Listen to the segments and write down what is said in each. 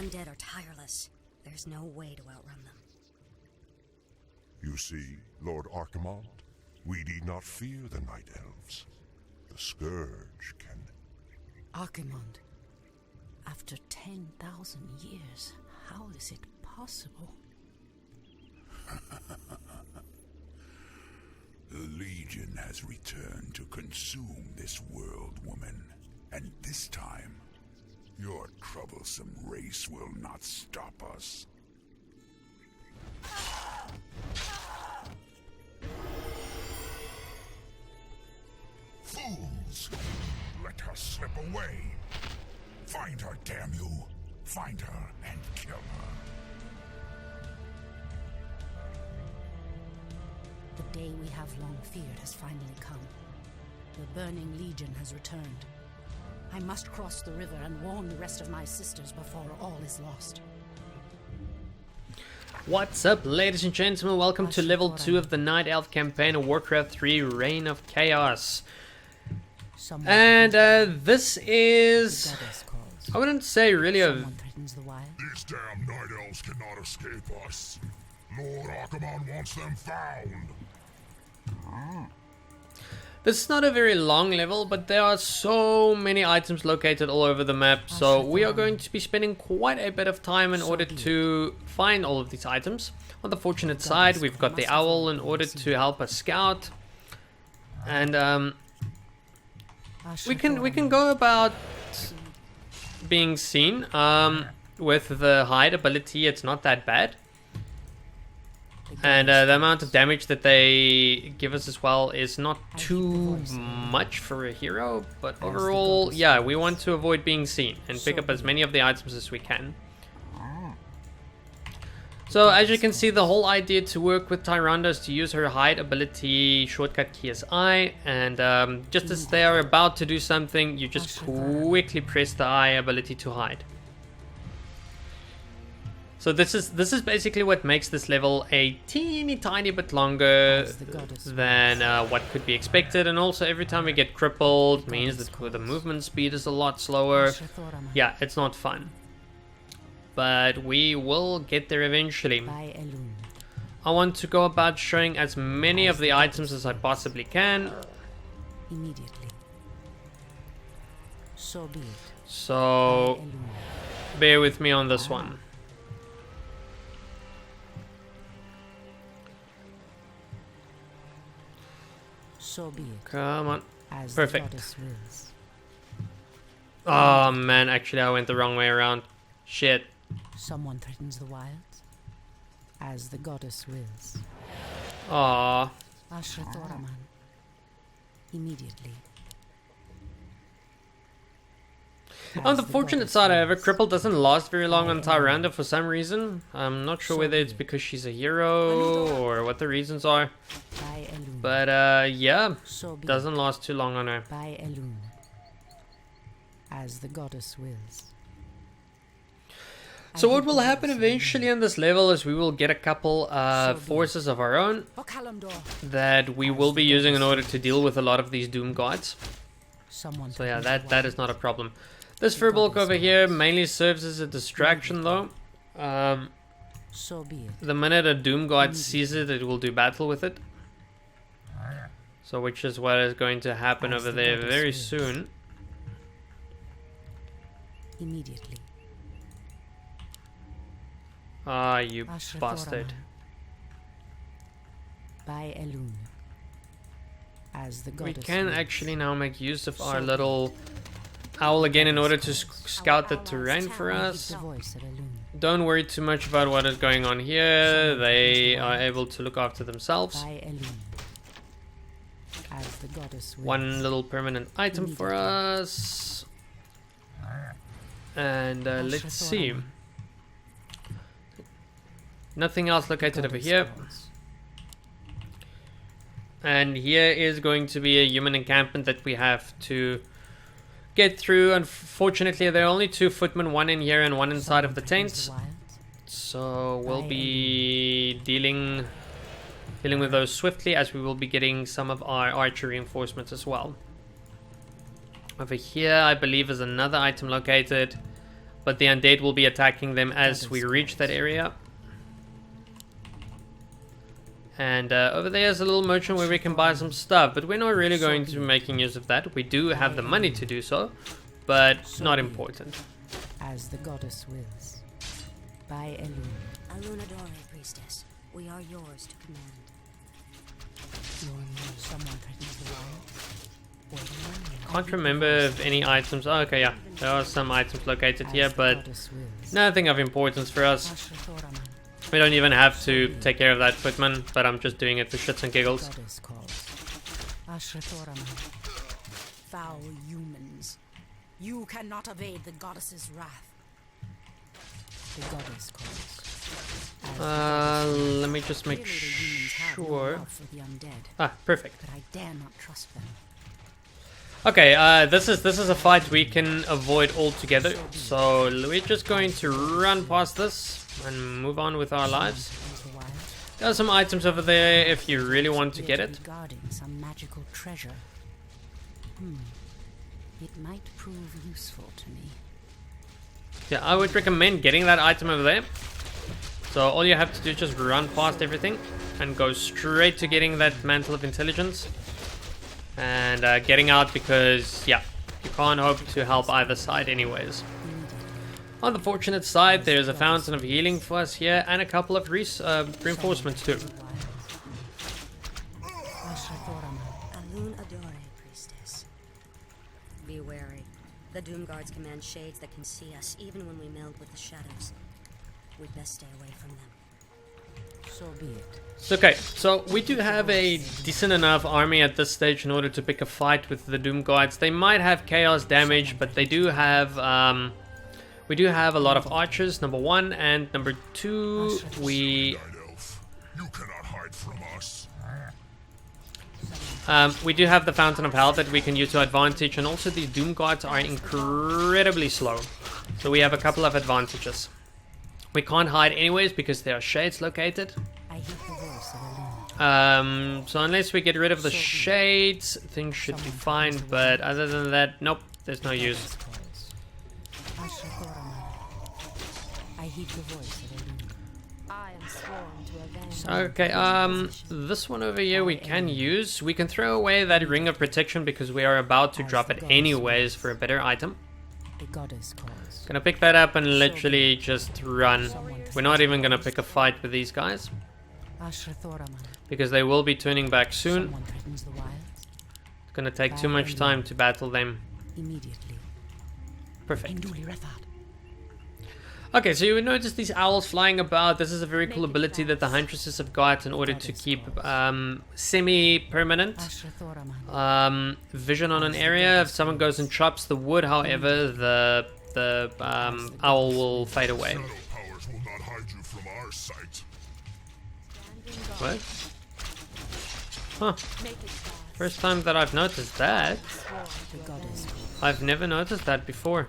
undead are tireless. There's no way to outrun them. You see, Lord Archimonde, we need not fear the Night Elves. The Scourge can... Archimonde, after 10,000 years, how is it possible? The Legion has returned to consume this world, woman. And this time, your troublesome race will not stop us. Fools! Let her slip away! Find her, damn you! Find her and kill her. The day we have long feared has finally come. The Burning Legion has returned. I must cross the river and warn the rest of my sisters before all is lost. What's up, ladies and gentlemen? Welcome to level 2 of the Night Elf campaign of Warcraft 3 Reign of Chaos. And this is... I wouldn't say really a... These damn Night Elves cannot escape us. Lord Archimonde wants them found. This is not a very long level, but there are so many items located all over the map, so we are going to be spending quite a bit of time in order to find all of these items. On the fortunate side, we've got the owl in order to help us scout, and we can go about being seen. With the hide ability, it's not that bad. And the amount of damage that they give us as well is not too much for a hero, but overall, yeah, we want to avoid being seen and pick up as many of the items as we can. So as you can see, the whole idea to work with Tyrande is to use her hide ability, shortcut key is I, and just as they are about to do something, you just quickly press the I ability to hide. So this is basically what makes this level a teeny tiny bit longer than what could be expected, and also every time we get crippled means that the movement speed is a lot slower. Yeah, it's not fun. But we will get there eventually. I want to go about showing as many of the items as I possibly can. Immediately. So be it. So bear with me on this one. So be it. Come on. As perfect. The goddess wills. Oh man, actually I went the wrong way around. Shit. Someone threatens the wilds. As the goddess wills. Aww. Ashrathoraman. Immediately. On the fortunate side, however, cripple doesn't last very long on Tyrande for some reason. I'm not sure whether it's because she's a hero or what the reasons are. But yeah, doesn't last too long on her. By Elune. As the goddess wills. So what will happen eventually on this level is we will get a couple forces of our own that we will be using in order to deal with a lot of these doom gods. So yeah, that is not a problem. This Furbolg over here mainly serves as a distraction though. The minute a doom god sees it, it will do battle with it. So which is what is going to happen over there very soon. Immediately. Ah, you bastard. By Elune. As the We goddess can wills. actually now make use of our little owl again in order to scout the terrain for us. The voice of Elune. Don't worry too much about what is going on here. They are able to look after themselves. By Elune. As the goddess wills. One little permanent item for us. And let's see. Nothing else located over here. And here is going to be a human encampment that we have to get through. Unfortunately, there are only 2 footmen, one in here and one inside of the tent. So we'll be dealing with those swiftly, as we will be getting some of our archer reinforcements as well. Over here, I believe, is another item located. but the undead will be attacking them as we reach that area. And over there is a little merchant where we can buy some stuff, but we're not really going to be making use of that. We do have the money to do so, but not important. As the goddess wills. By Elune. Alunadore, priestess. We are yours to command. Someone threatens the wild. Can't remember if any items. Oh, okay, yeah. There are some items located here, but nothing of importance for us. We don't even have to take care of that footman, but I'm just doing it for shits and giggles. Foul humans. You cannot evade the goddess's wrath. The goddess calls. Let me just make sure. Perfect. But I dare not trust them. Okay, this is a fight we can avoid altogether. So we're just going to run past this and move on with our lives. There are some items over there if you really want to get it. Guarding some magical treasure. It might prove useful to me. Yeah, I would recommend getting that item over there. So all you have to do is just run past everything and go straight to getting that Mantle of Intelligence. And getting out because, yeah, you can't hope to help either side anyways. On the fortunate side, there's a fountain of healing for us here and a couple of reinforcements too. Alunadore, priestess. Be wary. The Doom Guards command shades that can see us even when we meld with the shadows. We'd best stay away from them. So be it. Okay, so we do have a decent enough army at this stage in order to pick a fight with the Doom Guards. They might have chaos damage, but they do have we do have a lot of archers, number one, and number two, we do have the Fountain of Health that we can use to advantage, and also these Doom Guards are incredibly slow, so we have a couple of advantages. We can't hide anyways because there are shades located. So unless we get rid of the shades, things should be fine, but other than that, nope, there's no use. Okay, this one over here we can use. We can throw away that Ring of Protection because we are about to drop it anyways for a better item. Gonna pick that up and literally just run. We're not even gonna pick a fight with these guys because they will be turning back soon. It's gonna take too much time to battle them. Perfect. Okay, so you would notice these owls flying about. This is a very cool ability that the Huntresses have got in order to keep semi-permanent vision on an area. If someone goes and chops the wood, however, the owl will fade away. What? Huh. First time that I've noticed that. I've never noticed that before.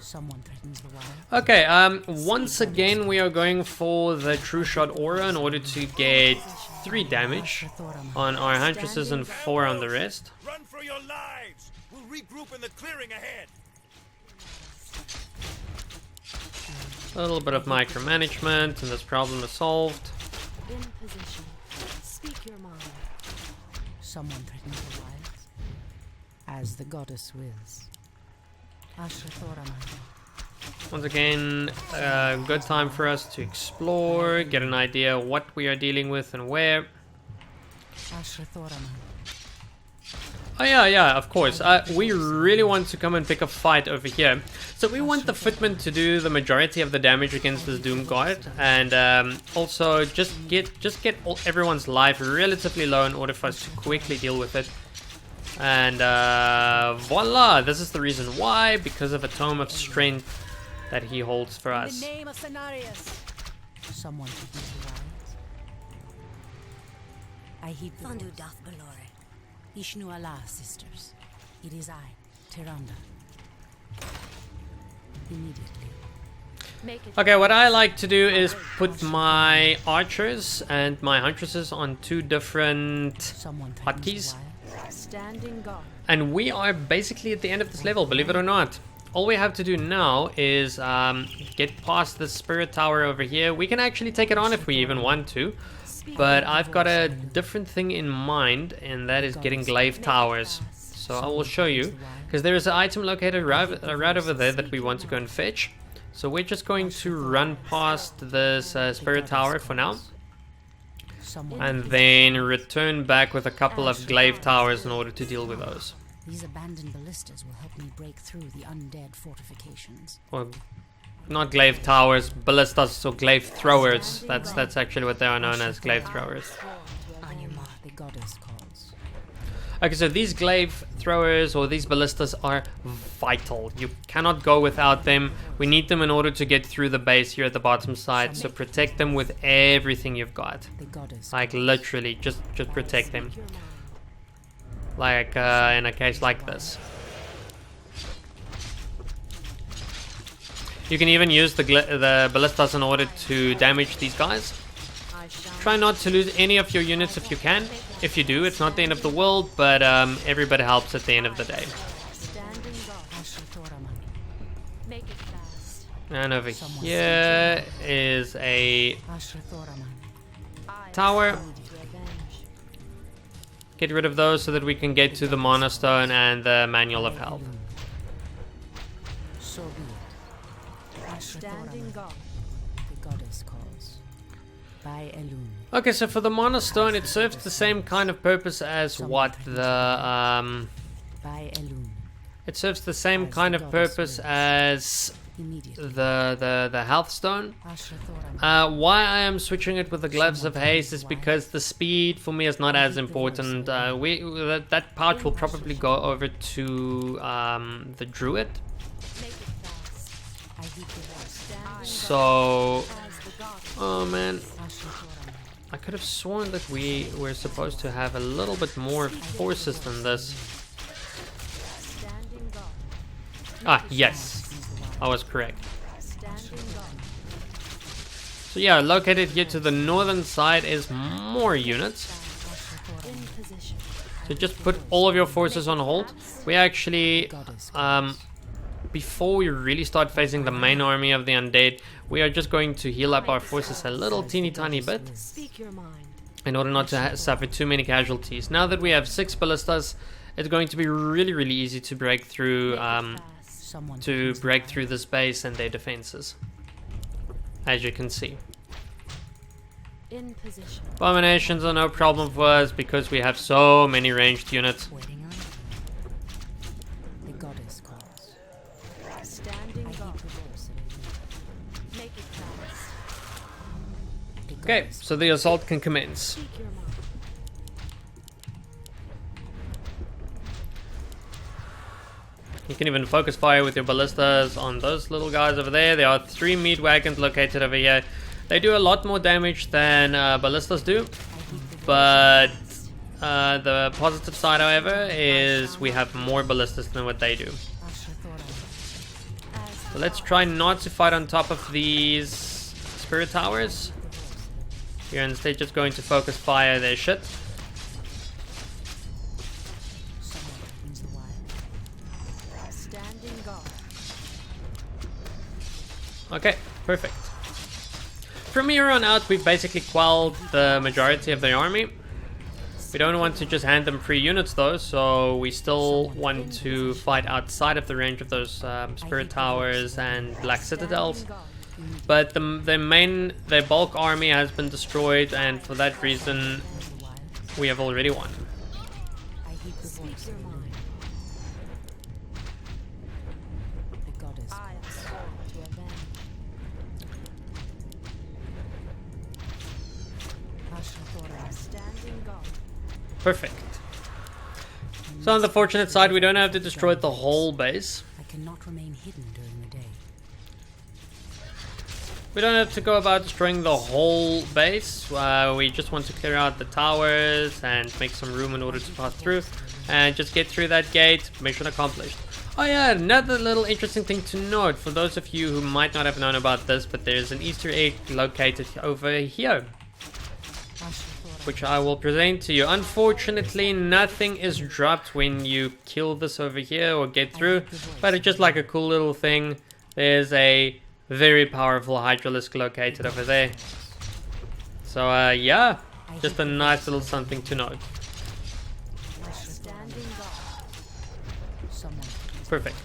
Okay, once again we are going for the True Shot Aura in order to get 3 damage on our Huntresses and 4 on the rest. Run for your lives! We'll regroup in the clearing ahead. A little bit of micromanagement and this problem is solved. In position. Speak your mind. Someone threatens the wilds. As the goddess wills. Once again, a good time for us to explore, get an idea what we are dealing with and where. Oh yeah, of course. We really want to come and pick a fight over here. So we want the footmen to do the majority of the damage against this Doom Guard, and also just get everyone's life relatively low in order for us to quickly deal with it. And voila! This is the reason why, because of a Tome of Strength that he holds for us. In the name of Cenarius. Someone to be I heed the Fondu doth belore. Ishnu Allah, sisters. It is I, Tyrande. Immediately. Okay, what I like to do is put my archers and my huntresses on 2 different hotkeys. Standing guard. And we are basically at the end of this level, believe it or not. all we have to do now is get past the spirit tower over here. We can actually take it on if we even want to, but I've got a different thing in mind, and that is getting glaive towers. So I will show you, because there is an item located right over there that we want to go and fetch. So we're just going to run past this spirit tower for now, and then return back with a couple of glaive towers in order to deal with those. These abandoned ballistas will help me break through the undead fortifications. Or not glaive towers, ballistas, or glaive throwers. That's actually what they are known as, glaive throwers. On your mark, the goddess calls. Okay, so these glaive throwers or these ballistas are vital. You cannot go without them. We need them in order to get through the base here at the bottom side. So protect them with everything you've got. Like literally, just protect them. Like in a case like this. You can even use the ballistas in order to damage these guys. Try not to lose any of your units if you can. If you do, it's not the end of the world, but everybody helps at the end of the day. And over here is a tower. Get rid of those so that we can get to the Mana Stone and the Manual of Health. So be it. Standing guard. The goddess calls. By Elune. Okay, so for the Mana Stone, it serves the same kind of purpose as what the By Elune. it serves the same kind of purpose as the health stone. Why I am switching it with the gloves of haste is because the speed for me is not as important. That pouch will probably go over to the druid. So, oh man, I could have sworn that we were supposed to have a little bit more forces than this. Ah, yes. I was correct. So yeah, located here to the northern side is more units. So just put all of your forces on hold. We actually, before we really start facing the main army of the undead, we are just going to heal up our forces a little teeny tiny bit in order not to suffer too many casualties. Now that we have 6 ballistas, it's going to be really easy to break through this base and their defenses, as you can see. Abominations are no problem for us because we have so many ranged units. Okay, so the assault can commence. You can even focus fire with your ballistas on those little guys over there. There are 3 meat wagons located over here. They do a lot more damage than ballistas do, but the positive side, however, is we have more ballistas than what they do. So let's try not to fight on top of these spirit towers. We're instead just going to focus fire their shit. Okay, perfect. From here on out, we've basically quelled the majority of the army. We don't want to just hand them free units though, so we still want to fight outside of the range of those spirit towers and black citadels. But their bulk army has been destroyed, and for that reason, we have already won. Perfect. So on the fortunate side, we don't have to destroy the whole base. I cannot remain hidden during the day. We don't have to go about destroying the whole base. We just want to clear out the towers and make some room in order to pass through. And just get through that gate. Mission accomplished. Oh yeah, another little interesting thing to note for those of you who might not have known about this, but there's an Easter egg located over here. which I will present to you. Unfortunately, nothing is dropped when you kill this over here or get through, but it's just like a cool little thing. There's a very powerful hydralisk located over there. So yeah, just a nice little something to note. Perfect.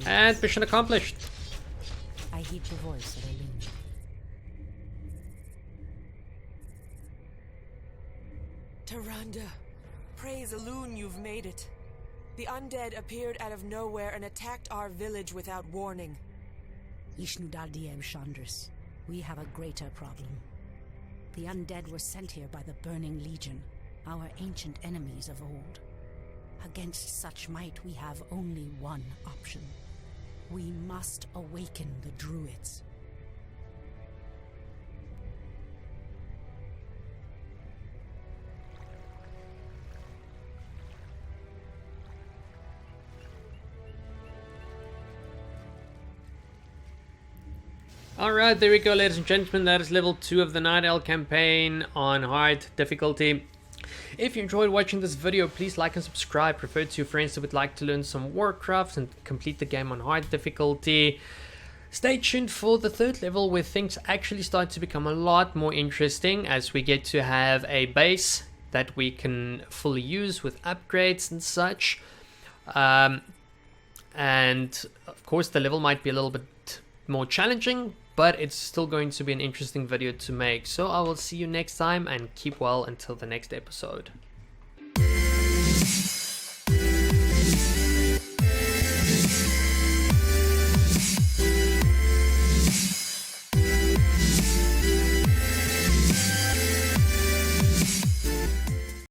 And mission accomplished. I heed the voice of Elune. Tyrande, praise Elune, you've made it. The undead appeared out of nowhere and attacked our village without warning. Ishnudaldiem Chandris, we have a greater problem. The undead were sent here by the Burning Legion, our ancient enemies of old. Against such might, we have only one option. We must awaken the druids. Alright, there we go, ladies and gentlemen. That is level 2 of the Night Elf campaign on hard difficulty. If you enjoyed watching this video, please like and subscribe. Refer to your friends that would like to learn some Warcraft and complete the game on hard difficulty. Stay tuned for the 3rd level, where things actually start to become a lot more interesting, as we get to have a base that we can fully use with upgrades and such. And of course the level might be a little bit more challenging, but it's still going to be an interesting video to make. So I will see you next time, and keep well until the next episode.